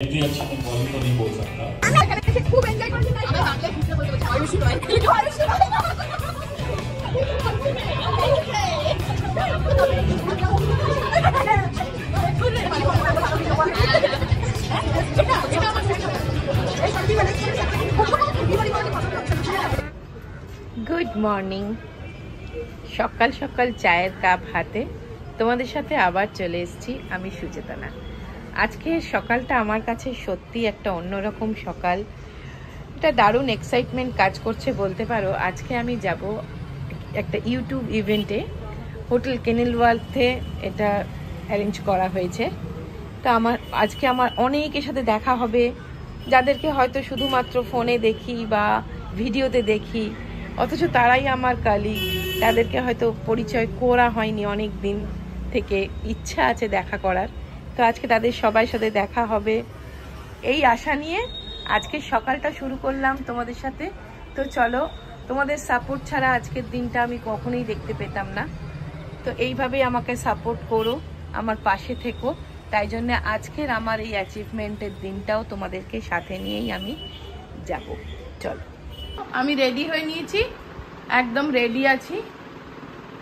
इतनी अच्छी बॉलिंग तो नहीं बोल सकता। खूब एंजॉय करते हैं। हमें बांग्ला गीत बोलते हैं आयुषी रॉय। आयुषी रॉय। Good morning. সকাল সকাল চায়ের কাপ হাতে তোমাদের সাথে আবার চলে এসেছি আমি সুচেতনা। আজকে সকালটা আমার কাছে সত্যি একটা অন্যরকম সকাল, এটা দারুণ এক্সাইটমেন্ট কাজ করছে বলতে পারো। আজকে আমি যাব একটা ইউটিউব ইভেন্টে, হোটেল কেনেলওয়ার্থে এটা অ্যারেঞ্জ করা হয়েছে। তো আজকে আমার অনেকের সাথে দেখা হবে, যাদেরকে হয়তো শুধুমাত্র ফোনে দেখি বা ভিডিওতে দেখি, অথচ তারাই আমার কালিগ, তাদেরকে হয়তো পরিচয় করা হয়নি অনেক দিন থেকে, ইচ্ছা আছে দেখা করার। তো আজকে তাদের সবার সাথে দেখা হবে এই আশা নিয়ে আজকে সকালটা শুরু করলাম তোমাদের সাথে। তো চলো, তোমাদের সাপোর্ট ছাড়া আজকের দিনটা আমি কখনোই দেখতে পেতাম না। তো এইভাবেই আমাকে সাপোর্ট করো, আমার পাশে থেকো। তাই জন্য আজকের আমার এই অ্যাচিভমেন্টের দিনটাও তোমাদেরকে সাথে নিয়েই আমি যাব। চলো, আমি রেডি হয়ে নিয়েছি, একদম রেডি আছি।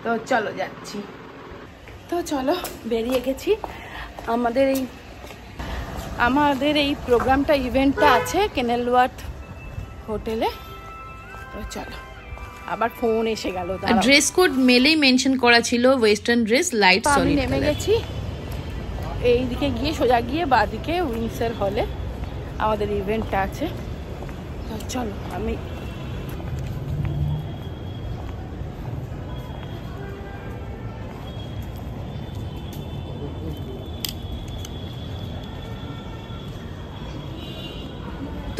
তো চলো যাচ্ছি। তো চলো বেরিয়ে গেছি। আমাদের এই প্রোগ্রামটা ইভেন্টটা আছে কেনেলওয়ার্থ হোটেলে। তো চলো, আবার ফোন এসে গেল। ড্রেস কোড মেলেই মেনশন করা ছিল, ওয়েস্টার্ন ড্রেস লাইট সলিড। নেমে গেছি, এই দিকে গিয়ে সোজা গিয়ে বাঁদিকে উইন্ডসর হলে আমাদের ইভেন্টটা আছে। তো চলো, আমি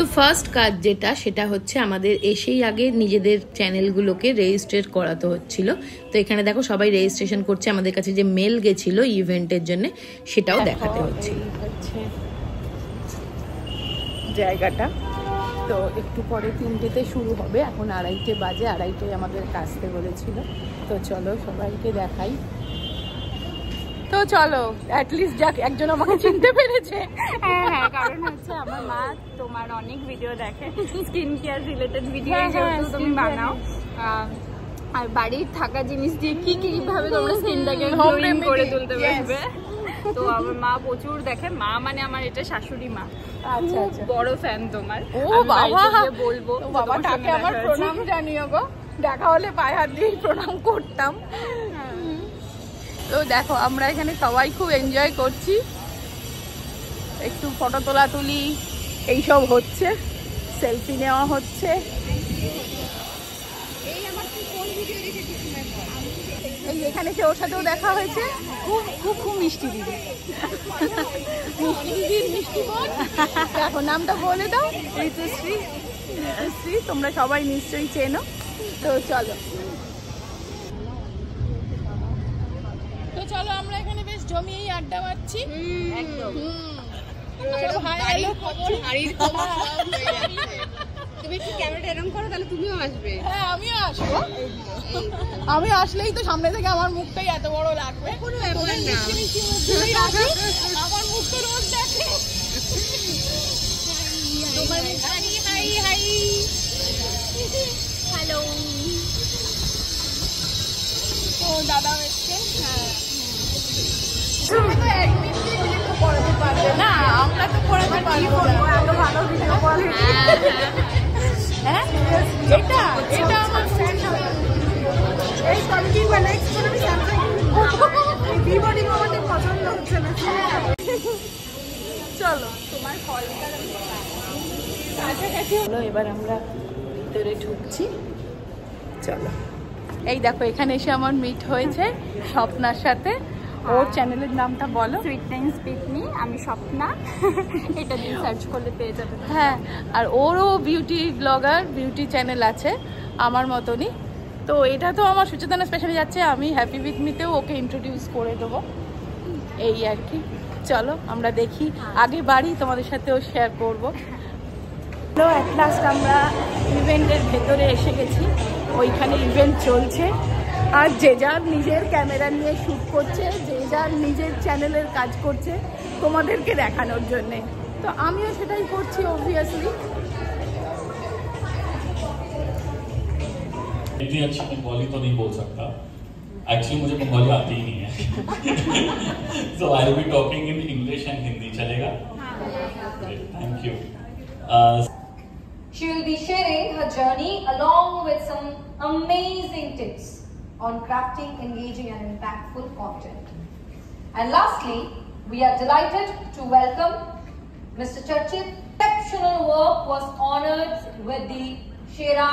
তো ফার্স্ট কাজ যেটা, সেটা হচ্ছে আমাদের এসেই আগে নিজেদের চ্যানেলগুলোকে রেজিস্ট্রেট করাতে হচ্ছিল। তো এখানে দেখো সবাই রেজিস্ট্রেশন করছে। আমাদের কাছে যে মেল গেছিল ইভেন্টের জন্য, সেটাও দেখাতে হচ্ছে জায়গাটা। তো একটু পরে 3টেতে শুরু হবে, এখন 2:30 বাজে, 2:30 আমাদের আসতে বলেছিল। তো চলো সবাইকে দেখাই। তো চলো, অ্যাটলিস্ট যাক একজন আমাকে চিনতে পেরেছে। হ্যাঁ, কারণ হচ্ছে আমার মা তোমার অনেক ভিডিও দেখে, স্কিন কেয়ার রিলেটেড ভিডিও যেহেতু তুমি বানাও, আর বাড়ির থাকা জিনিস দিয়ে কিভাবে তোমরা স্কিনটাকে গ্লোয়িং করে তুলতে পারবে। তো আমার মা প্রচুর দেখে। মা মানে আমার এটা শাশুড়ি মা, আচ্ছা আচ্ছা, বড় ফ্যান তোমার। ও বাবা, বলবো বাবা তাকে আমার প্রণাম জানিও গো, দেখা হলে পায়ে হাত দিয়ে প্রণাম করতাম। তো দেখো আমরা এখানে সবাই খুব এনজয় করছি, একটু ফটো তোলা তুলি এইসব হচ্ছে, সেলফি নেওয়া হচ্ছে। এই এখানে সে ওর সাথেও দেখা হয়েছে, খুব মিষ্টি দিদি। মিষ্টি দিদির মিষ্টি বোন, দেখো নামটা বলে দাও। ঋতুশ্রী। ঋতুশ্রী তোমরা সবাই নিশ্চয়ই চেনো। তো চলো, তো চলো আমরা এখানে বেশ জমিয়েই আড্ডা মারছি। একদম তুমি একটু ক্যামেরাটা এরকম করো, তাহলে তুমিও আসবে। হ্যাঁ আমিও আসবো। আমি আসলেই তো সামনে থেকে আমার মুখটাই এত বড় লাগবে। কোনো ব্যাপার না, আমার মুখটা রোজ দেখে। তোমার হাই হাই হ্যালো। তো দাদা এসছেন। পড়াতে পারবে না, আমরা তো পড়াতে পারবো না। এত ভালো ভিডিও কোয়ালিটি। হ্যাঁ, এটা আমার ফ্রেন্ড হবে। এই কোয়ালিটি নেক্সট করে আমি স্যামসাং এই ভিভো আমাদের পছন্দ হচ্ছে না। চলো, তোমার কলটা কাছাকাছি হলো, এবার আমরা ভিতরে ঢুকছি। চলো, এই দেখো এখানে এসে আমার মিট হয়েছে স্বপ্নার সাথে। ওর চ্যানেলের নামটা বলো। সুইট টাইমস উইথ মি, আমি স্বপ্না। এটা দিয়ে সার্চ করলে পেয়ে যাবে। হ্যাঁ, আর ওরও বিউটি ব্লগার, বিউটি চ্যানেল আছে আমার মতনই। তো এটা তো আমার সুচেতনা স্পেশালে যাচ্ছে, আমি হ্যাপি উইথ মিতেও ওকে ইন্ট্রোডিউস করে দেবো, এই আর কি। চলো আমরা দেখি, আগে বাড়ি তোমাদের সাথেও শেয়ার করবো। অ্যাট লাস্ট আমরা ইভেন্টের ভেতরে এসে গেছি, ওইখানে ইভেন্ট চলছে। আর যে যার নিজের ক্যামেরা নিয়ে শ্যুট করছে, যে যার নিজের চ্যানেলের কাজ করছে তোমাদেরকে দেখানোর জন্যে। তো আমিও সেটাই করছি অবভিয়াসলি। इतनी अच्छी बंगाली तो नहीं बोल सकता, एक्चुअली मुझे बंगाली आती ही नहीं है। So I will be talking in English and Hindi, चलेगा? Thank you. She will be sharing her journey along with some amazing tips on crafting engaging and impactful content. And lastly, we are delighted to welcome Mr. Churchit. Exceptional work was honored with the Shera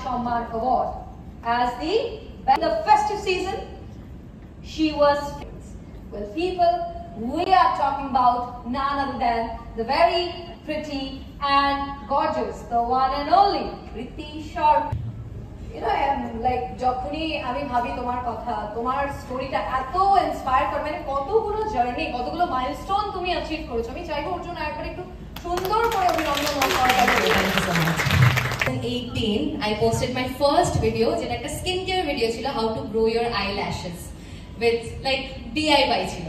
Shamman Award as the festive season. She was well, people. We are talking about none other than the very pretty and gorgeous, the one and only Kriti Sharp. You know, I am like যখনই আমি ভাবি তোমার কথা, তোমার স্টোরিটা এত inspire করে, মানে কতগুলো জার্নি, কতগুলো মাইলস্টোন তুমি অ্যাচিভ করেছো। আমি চাইবো ওর জন্য একবার একটু সুন্দর করে অভিনন্দন করা। In 2018, I posted my first video, যেটা একটা স্কিন কেয়ার ভিডিও ছিল, how to grow your eyelashes with like DIY ছিল।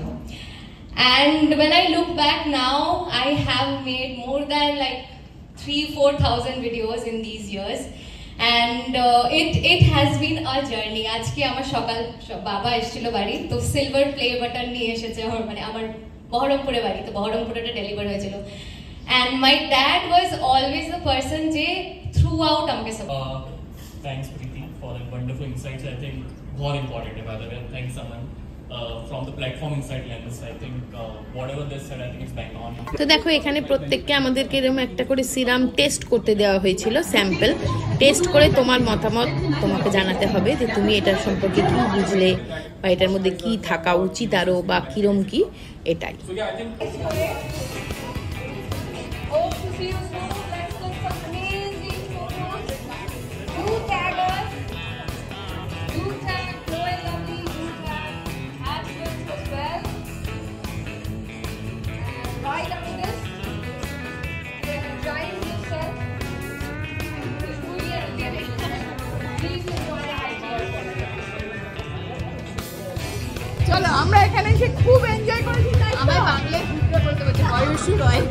And when I look back now, I have made more than like 3,000-4,000 videos in these years, and it has been a journey. আজকে আমার সকাল বাবা এসেছিল বাড়ি, তো silver play button নিয়ে এসেছে মানে আমার বহরমপুরে বাড়ি, তো বহরমপুরেটা ডেলিভার হয়েছিল। And my dad was always the person যে throughout আমাকে support. Thanks Preeti for the wonderful insights. I think बहुत important है by the way. Thanks Aman. From the platform inside Lens, I think whatever they said, I think it's bang on. তো দেখো এখানে প্রত্যেককে আমাদেরকে এরকম একটা করে সিরাম টেস্ট করতে দেওয়া হয়েছিল, স্যাম্পল টেস্ট করে তোমার মতামত তোমাকে জানাতে হবে যে তুমি এটার সম্পর্কে কি বুঝলে বা এটার মধ্যে কি থাকা উচিত আরো বা কিরম কি, এটাই। So yeah, I think Hope to see you soon. Let's take some amazing photos. Do tag us. Do tag Chloe Lovely. Do tag Ashwin as well. And right after this, you energize yourself. It's really energetic. Please enjoy the idea. চলো আমরা এখানে এসে খুব enjoy করেছি। আমার বাংলায় ঘুরতে বলতে বলতে বয়সু রয়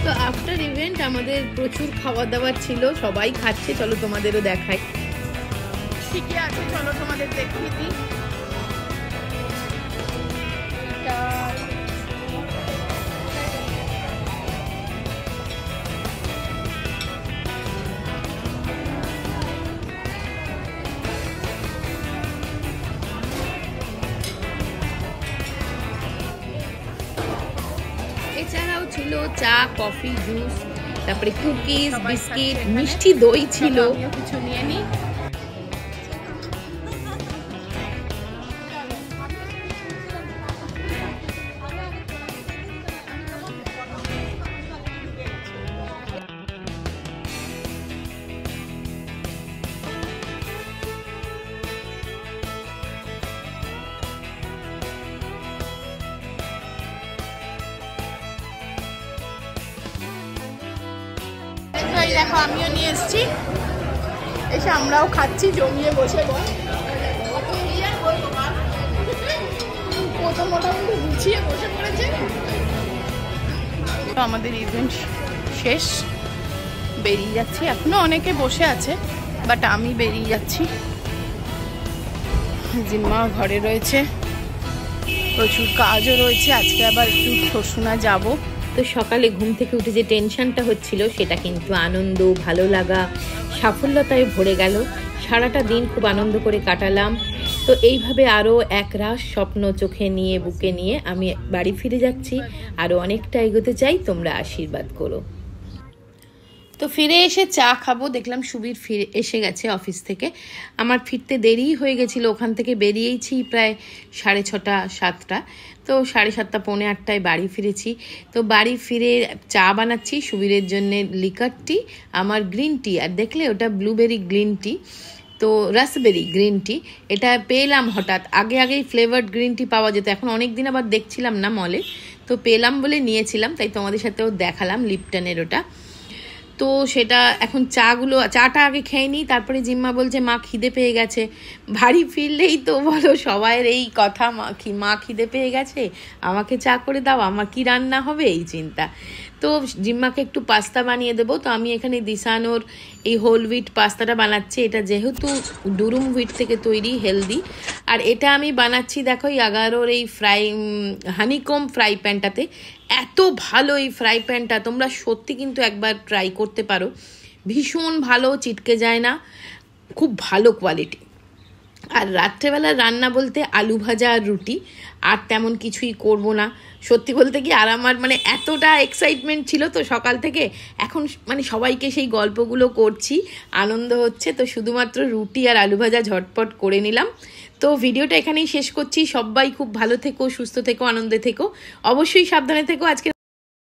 তো আফটার ইভেন্ট আমাদের প্রচুর খাওয়া দাওয়া ছিল, সবাই খাচ্ছে, চলো তোমাদেরও দেখাই। ঠিকই আছে, চলো তোমাদের দেখিয়ে দিই। এছাড়াও ছিল চা, কফি, জুস, তারপরে কুকিজ, বিস্কিট, মিষ্টি দই ছিল। কিছু নিয়ে নিই। দেখো আমিও নিয়ে এসেছি, এসে আমরাও খাচ্ছি জমিয়ে বসে। কত মোটামুটি গুছিয়ে বসে পড়েছে। তো আমাদের ইভেন্ট শেষ, বেরিয়ে যাচ্ছি। এখনো অনেকে বসে আছে, বাট আমি বেরিয়ে যাচ্ছি। জিম্মা ঘরে রয়েছে, প্রচুর কাজও রয়েছে। আজকে আবার একটু শ্বশুনা যাবো। তো সকালে ঘুম থেকে উঠে যে টেনশনটা হচ্ছিল সেটা কিন্তু আনন্দ, ভালো লাগা, সাফল্যতায় ভরে গেল। সারাটা দিন খুব আনন্দ করে কাটালাম। তো এইভাবে আরও একরাশ স্বপ্ন চোখে নিয়ে, বুকে নিয়ে আমি বাড়ি ফিরে যাচ্ছি। আরও অনেকটা এগোতে চাই, তোমরা আশীর্বাদ করো। তো ফিরে এসে চা খাবো, দেখলাম সুবীর ফিরে এসে গেছে অফিস থেকে। আমার ফিরতে দেরি হয়ে গেছিলো, ওখান থেকে বেরিয়েছি প্রায় 6:30 7টা। তো 7:30 পৌনে 8টায় বাড়ি ফিরেছি। তো বাড়ি ফিরে চা বানাচ্ছি সুবীরের জন্য, লিকার টি, আমার গ্রিন টি। আর দেখলে ওটা ব্লুবেরি গ্রিন টি, তো রাসবেরি গ্রিন টি। এটা পেলাম হঠাৎ, আগেই ফ্লেভার্ড গ্রিন টি পাওয়া যেত, এখন অনেক দিন আবার দেখছিলাম না মলে, তো পেলাম বলে নিয়েছিলাম, তাই তোমাদের সাথেও দেখালাম লিপটনের ওটা। তো সেটা এখন চাটা আগে খেয়ে নিই, তারপরে জিম্মা বলছে মা খিদে পেয়ে গেছে। বাড়ি ফিরলেই তো বলো সবাইয়ের এই কথা, মা খিদে পেয়ে গেছে, আমাকে চা করে দাও, আমার কি রান্না হবে এই চিন্তা। তো জিম্মাকে একটু পাস্তা বানিয়ে দেবো। তো আমি এখানে দিশানোর এই হোল হুইট পাস্তাটা বানাচ্ছি। এটা যেহেতু ডুরুম হুইট থেকে তৈরি, হেলদি। আর এটা আমি বানাচ্ছি দেখো এই আগারোর এই হানিকম ফ্রাই প্যানটাতে। এত ভালো এই ফ্রাই প্যানটা, তোমরা সত্যি কিন্তু একবার ট্রাই করতে পারো। ভীষণ ভালো, চিটকে যায় না, খুব ভালো কোয়ালিটি। আর রাত্রেবেলার রান্না বলতে আলু ভাজা আর রুটি, আর তেমন কিছুই করব না। সত্যি বলতে কি, আর আমার মানে এতটা এক্সাইটমেন্ট ছিল তো সকাল থেকে, এখন মানে সবাইকে সেই গল্পগুলো করছি, আনন্দ হচ্ছে। তো শুধুমাত্র রুটি আর আলু ভাজা ঝটপট করে নিলাম। তো ভিডিওটা এখানেই শেষ করছি। সবাই খুব ভালো থেকো, সুস্থ থেকো, আনন্দে থেকো, অবশ্যই সাবধানে থেকো। আজকে